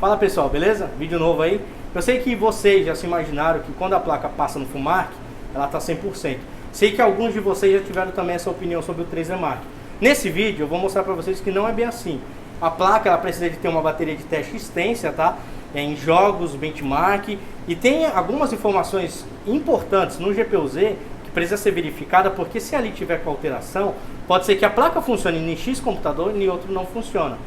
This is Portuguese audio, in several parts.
Fala pessoal, beleza? Vídeo novo aí. Eu sei que vocês já se imaginaram que quando a placa passa no FUMARK, ela tá 100%. Sei que alguns de vocês já tiveram também essa opinião sobre o 3D Mark. Nesse vídeo eu vou mostrar para vocês que não é bem assim. A placa ela precisa de ter uma bateria de teste extensa, tá? Em jogos, benchmark, e tem algumas informações importantes no GPU-Z que precisa ser verificada, porque se ali tiver com alteração, pode ser que a placa funcione em X computador e em outro não funciona,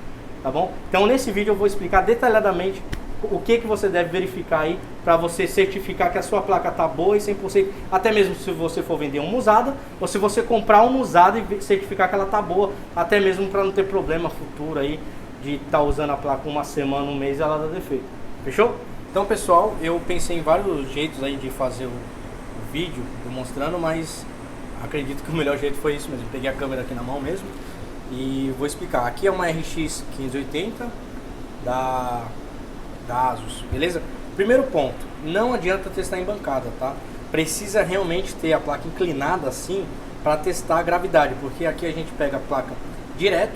tá bom? Então nesse vídeo eu vou explicar detalhadamente o que você deve verificar aí para você certificar que a sua placa tá boa e 100%, até mesmo se você for vender uma usada, ou se você comprar uma usada e certificar que ela tá boa, até mesmo para não ter problema futuro aí de estar usando a placa uma semana, um mês e ela dá defeito. Fechou? Então pessoal, eu pensei em vários jeitos aí de fazer o vídeo demonstrando, mas acredito que o melhor jeito foi isso mesmo. Peguei a câmera aqui na mão mesmo e vou explicar. Aqui é uma RX 1580 da Asus, beleza? Primeiro ponto, não adianta testar em bancada, tá? Precisa realmente ter a placa inclinada assim para testar a gravidade, porque aqui a gente pega a placa direto,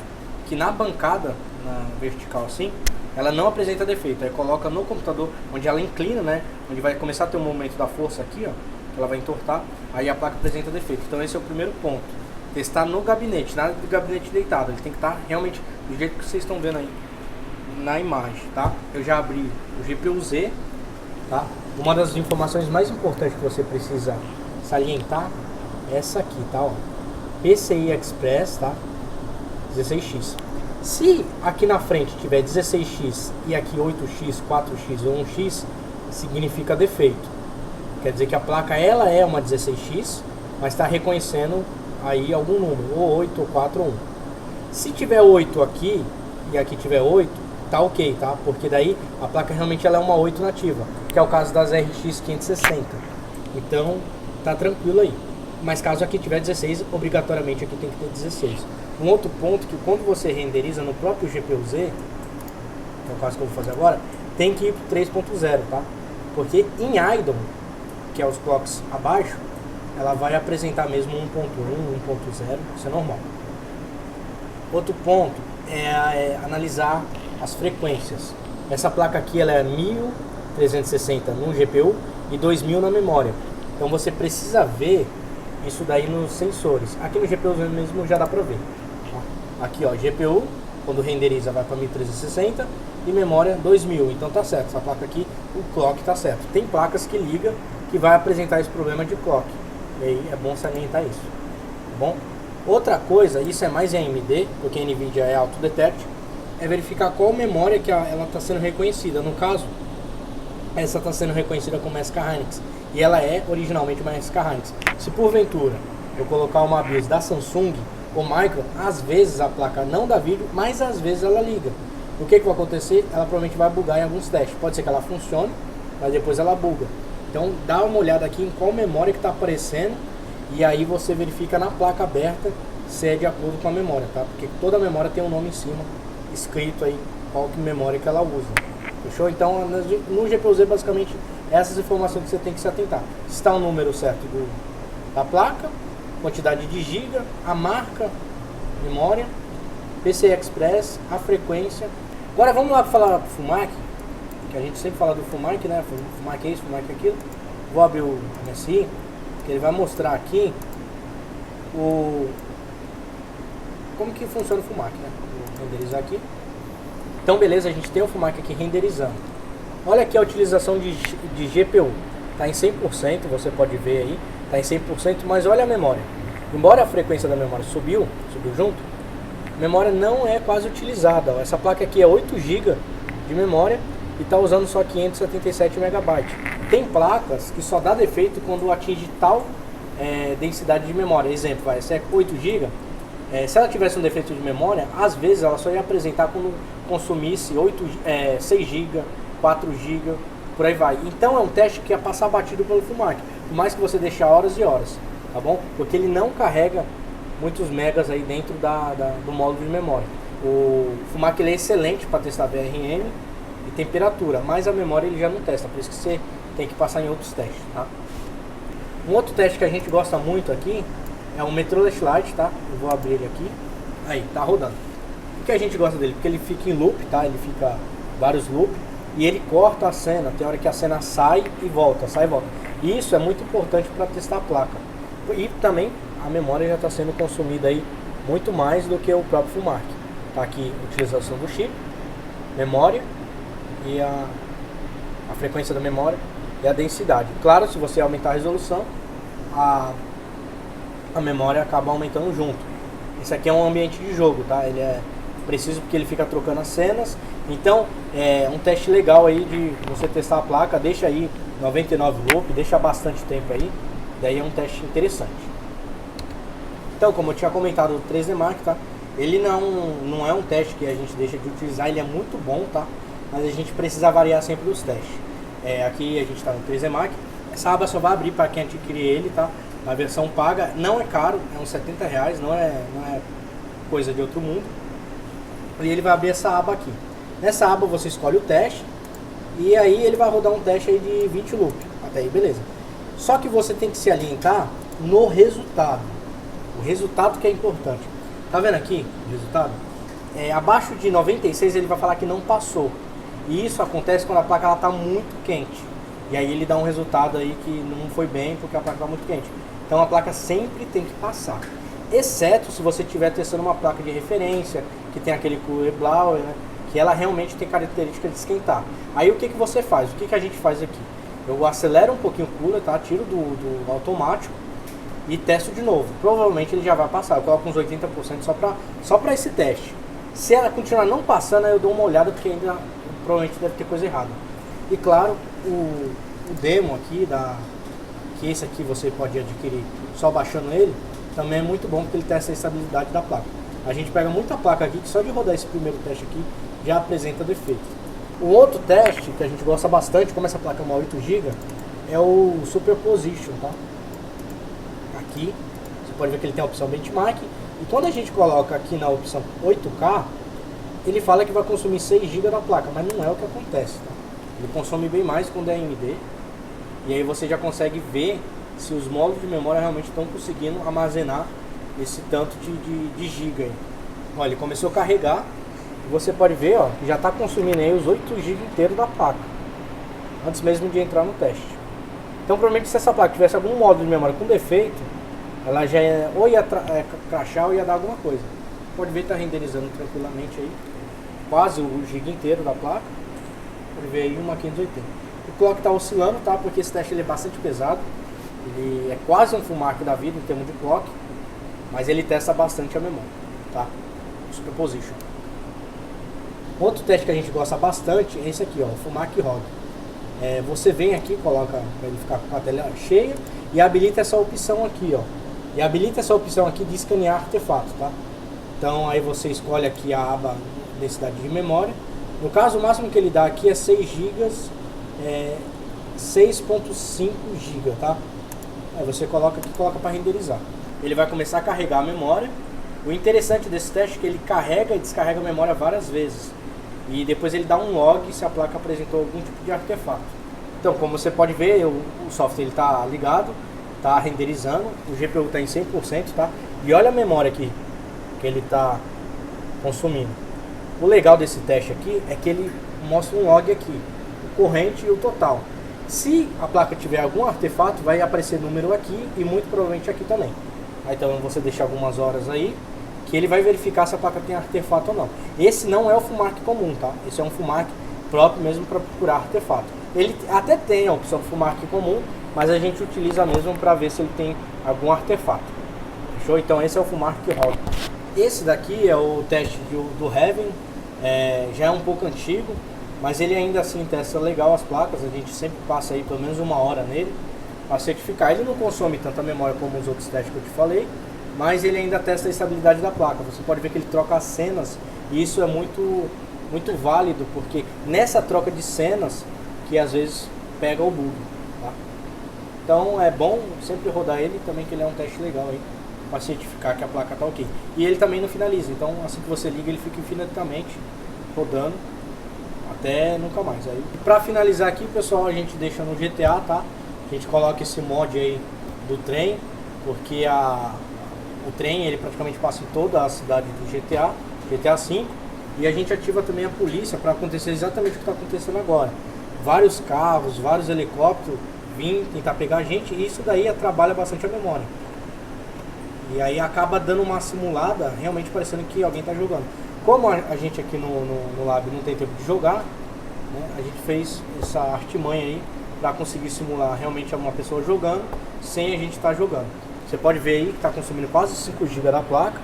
que na bancada, na vertical assim, ela não apresenta defeito. Aí coloca no computador, onde ela inclina, né? Onde vai começar a ter um momento da força aqui, ó, que ela vai entortar, aí a placa apresenta defeito. Então esse é o primeiro ponto. Testar no gabinete, nada de gabinete deitado. Ele tem que estar realmente do jeito que vocês estão vendo aí na imagem, tá? Eu já abri o GPU-Z, tá? Uma das informações mais importantes que você precisa salientar é essa aqui, tá? Ó. PCI Express, tá? 16X. Se aqui na frente tiver 16X e aqui 8X, 4X ou 1X, significa defeito. Quer dizer que a placa ela é uma 16X, mas está reconhecendo aí algum número, ou 8, ou 4, ou 1. Se tiver 8 aqui e aqui tiver 8, tá ok, tá? Porque daí a placa realmente ela é uma 8 nativa, que é o caso das RX 560. Então tá tranquilo aí. Mas caso aqui tiver 16, obrigatoriamente aqui tem que ter 16. Um outro ponto que quando você renderiza no próprio GPU-Z, que é o caso que eu vou fazer agora, tem que ir pro 3.0, tá? Porque em idle, que é os clocks abaixo, ela vai apresentar mesmo 1.1, 1.0, isso é normal. Outro ponto é analisar as frequências. Essa placa aqui ela é 1360 no GPU e 2000 na memória. Então você precisa ver isso daí nos sensores. Aqui no GPU mesmo já dá pra ver. Aqui ó, GPU, quando renderiza vai para 1360 e memória 2000, então tá certo, essa placa aqui, o clock tá certo. Tem placas que liga que vai apresentar esse problema de clock, e aí é bom salientar isso, tá bom? Outra coisa, isso é mais em AMD, porque a NVIDIA é Autodetect, é verificar qual memória que ela está sendo reconhecida. No caso, essa está sendo reconhecida como SK Hynix, e ela é originalmente uma SK Hynix. Se porventura eu colocar uma BIOS da Samsung ou Micron, às vezes a placa não dá vídeo, mas às vezes ela liga. O que vai acontecer? Ela provavelmente vai bugar em alguns testes. Pode ser que ela funcione, mas depois ela buga. Então dá uma olhada aqui em qual memória que está aparecendo, e aí você verifica na placa aberta se é de acordo com a memória, tá? Porque toda memória tem um nome em cima, escrito aí qual que memória que ela usa. Fechou? Então no GPU-Z basicamente essas informações que você tem que se atentar. Se está o número certo da placa, quantidade de giga, a marca, memória, PCI Express, a frequência. Agora vamos lá falar do FUMARK, que a gente sempre fala do FUMARK, né? FUMARK é isso, FUMARK é aquilo. Vou abrir o MSI, que ele vai mostrar aqui como que funciona o FUMARK, né? Vou renderizar aqui. Então beleza, a gente tem o FUMARK aqui renderizando. Olha aqui a utilização de GPU, está em 100%, você pode ver aí, está em 100%, mas olha a memória. Embora a frequência da memória subiu junto, a memória não é quase utilizada. Essa placa aqui é 8 GB de memória e está usando só 577 MB. Tem placas que só dá defeito quando atinge tal densidade de memória. Exemplo, essa é 8 GB. Se ela tivesse um defeito de memória, às vezes ela só ia apresentar quando consumisse 6 GB, 4 GB, por aí vai. Então é um teste que ia passar batido pelo FUMARK, por mais que você deixe horas e horas, tá bom? Porque ele não carrega muitos megas aí dentro do módulo de memória. O FUMARK ele é excelente para testar VRM e temperatura, mas a memória ele já não testa, por isso que você tem que passar em outros testes, tá? Um outro teste que a gente gosta muito aqui é o Metro Lite, tá? Eu vou abrir ele aqui. Aí, tá rodando. Por que a gente gosta dele? Porque ele fica em loop, tá? Ele fica vários loops, e ele corta a cena, tem hora que a cena sai e volta, sai e volta. E isso é muito importante para testar a placa. E também a memória já está sendo consumida aí muito mais do que o próprio FUMARK. Tá aqui a utilização do chip, memória e a frequência da memória e a densidade. Claro, se você aumentar a resolução, a memória acaba aumentando junto. Isso aqui é um ambiente de jogo, tá? Ele é preciso porque ele fica trocando as cenas. Então, é um teste legal aí de você testar a placa. Deixa aí 99 loop, deixa bastante tempo aí. Daí é um teste interessante. Então, como eu tinha comentado, o 3D Mark, tá? Ele não é um teste que a gente deixa de utilizar, ele é muito bom, tá? Mas a gente precisa variar sempre os testes. Aqui a gente está no 3D Mark. Essa aba só vai abrir para quem adquirir ele, tá? Na versão paga, não é caro, é uns R$70, não é coisa de outro mundo. E ele vai abrir essa aba aqui. Nessa aba você escolhe o teste e aí ele vai rodar um teste aí de 20 loop. Até aí, beleza. Só que você tem que se alientar no resultado. O resultado que é importante. Tá vendo aqui o resultado? Abaixo de 96 ele vai falar que não passou. E isso acontece quando a placa está muito quente. E aí ele dá um resultado aí que não foi bem porque a placa está muito quente. Então a placa sempre tem que passar. Exceto se você estiver testando uma placa de referência, que tem aquele cooler Blauer, né, que ela realmente tem característica de esquentar. Aí o que você faz? O que a gente faz aqui? Eu acelero um pouquinho o cooler, tá? Tiro do automático e testo de novo. Provavelmente ele já vai passar. Eu coloco uns 80% só para esse teste. Se ela continuar não passando, aí eu dou uma olhada porque ainda provavelmente deve ter coisa errada. E claro, o demo aqui, que esse aqui você pode adquirir só baixando ele, também é muito bom porque ele testa a estabilidade da placa. A gente pega muita placa aqui que só de rodar esse primeiro teste aqui já apresenta defeito. O outro teste que a gente gosta bastante, como essa placa é uma 8 GB, é o Superposition, tá? Aqui você pode ver que ele tem a opção Benchmark, e quando a gente coloca aqui na opção 8K, ele fala que vai consumir 6 GB da placa, mas não é o que acontece, tá? Ele consome bem mais quando é AMD, e aí você já consegue ver se os módulos de memória realmente estão conseguindo armazenar esse tanto de giga aí. Olha, ele começou a carregar, e você pode ver, ó, que já está consumindo aí os 8 GB inteiros da placa, antes mesmo de entrar no teste. Então provavelmente se essa placa tivesse algum módulo de memória com defeito, ela já ou ia crashar ou ia dar alguma coisa. Pode ver que está renderizando tranquilamente aí, quase o giga inteiro da placa. Pode ver aí uma 580. O clock está oscilando, tá? Porque esse teste ele é bastante pesado. Ele é quase um FUMARK da vida em termos de clock, mas ele testa bastante a memória, tá? Superposition. Outro teste que a gente gosta bastante é esse aqui, ó, o FUMARK ROG. Você vem aqui, coloca para ele ficar com a tela cheia e habilita essa opção aqui, ó. E habilita essa opção aqui de escanear artefato, tá? Então aí você escolhe aqui a aba densidade de memória. No caso, o máximo que ele dá aqui é 6 GB, 6.5 GB, tá? Aí você coloca aqui, coloca para renderizar. Ele vai começar a carregar a memória. O interessante desse teste é que ele carrega e descarrega a memória várias vezes. E depois ele dá um log se a placa apresentou algum tipo de artefato. Então, como você pode ver, o software está ligado, está renderizando, o GPU está em 100%, tá? E olha a memória aqui que ele está consumindo. O legal desse teste aqui é que ele mostra um log aqui, o corrente e o total. Se a placa tiver algum artefato, vai aparecer número aqui e muito provavelmente aqui também. Aí, então você deixa algumas horas aí, que ele vai verificar se a placa tem artefato ou não. Esse não é o FUMARK comum, tá? Esse é um FUMARK próprio mesmo para procurar artefato. Ele até tem a opção FUMARK comum, mas a gente utiliza mesmo para ver se ele tem algum artefato. Fechou? Então esse é o FUMARK ROG. Esse daqui é o teste do Heaven, já é um pouco antigo, mas ele ainda assim testa legal as placas. A gente sempre passa aí pelo menos uma hora nele para certificar. Ele não consome tanta memória como os outros testes que eu te falei, mas ele ainda testa a estabilidade da placa. Você pode ver que ele troca as cenas, e isso é muito válido, porque nessa troca de cenas que às vezes pega o bug, tá? Então é bom sempre rodar ele também, que ele é um teste legal aí para certificar que a placa tá ok. E ele também não finaliza, então assim que você liga ele fica infinitamente rodando até nunca mais. Aí para finalizar aqui, pessoal, a gente deixa no GTA, tá? A gente coloca esse mod aí do trem, porque o trem ele praticamente passa em toda a cidade do GTA V, e a gente ativa também a polícia para acontecer exatamente o que está acontecendo agora. Vários carros, vários helicópteros vêm tentar pegar a gente, e isso daí trabalha bastante a memória. E aí acaba dando uma simulada, realmente parecendo que alguém está jogando. Como a gente aqui no Lab não tem tempo de jogar, né, a gente fez essa artimanha aí para conseguir simular realmente uma pessoa jogando sem a gente estar jogando. Você pode ver aí que está consumindo quase 5 GB da placa,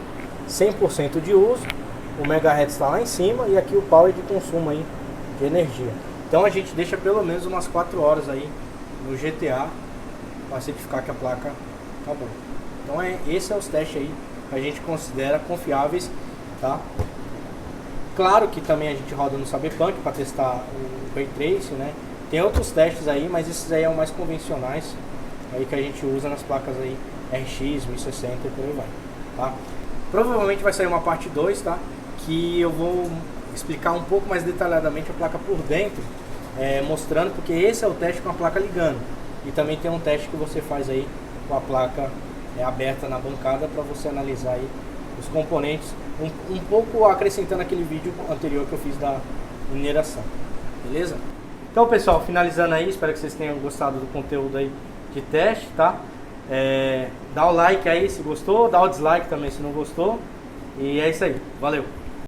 100% de uso, o megahertz está lá em cima e aqui o power de consumo aí de energia. Então a gente deixa pelo menos umas 4 horas aí no GTA para certificar que a placa tá boa. Então esse é os testes aí que a gente considera confiáveis, tá? Claro que também a gente roda no Cyberpunk para testar o Ray Tracing, né? Tem outros testes aí, mas esses aí são mais convencionais aí que a gente usa nas placas aí RX, 1060 e por aí vai, tá? Provavelmente vai sair uma parte 2, tá? Que eu vou explicar um pouco mais detalhadamente a placa por dentro, mostrando, porque esse é o teste com a placa ligando. E também tem um teste que você faz aí com a placa aberta na bancada para você analisar aí os componentes, um pouco acrescentando aquele vídeo anterior que eu fiz da mineração, beleza? Então pessoal, finalizando aí, espero que vocês tenham gostado do conteúdo aí de teste, tá? Dá o like aí se gostou, dá o dislike também se não gostou, e é isso aí, valeu!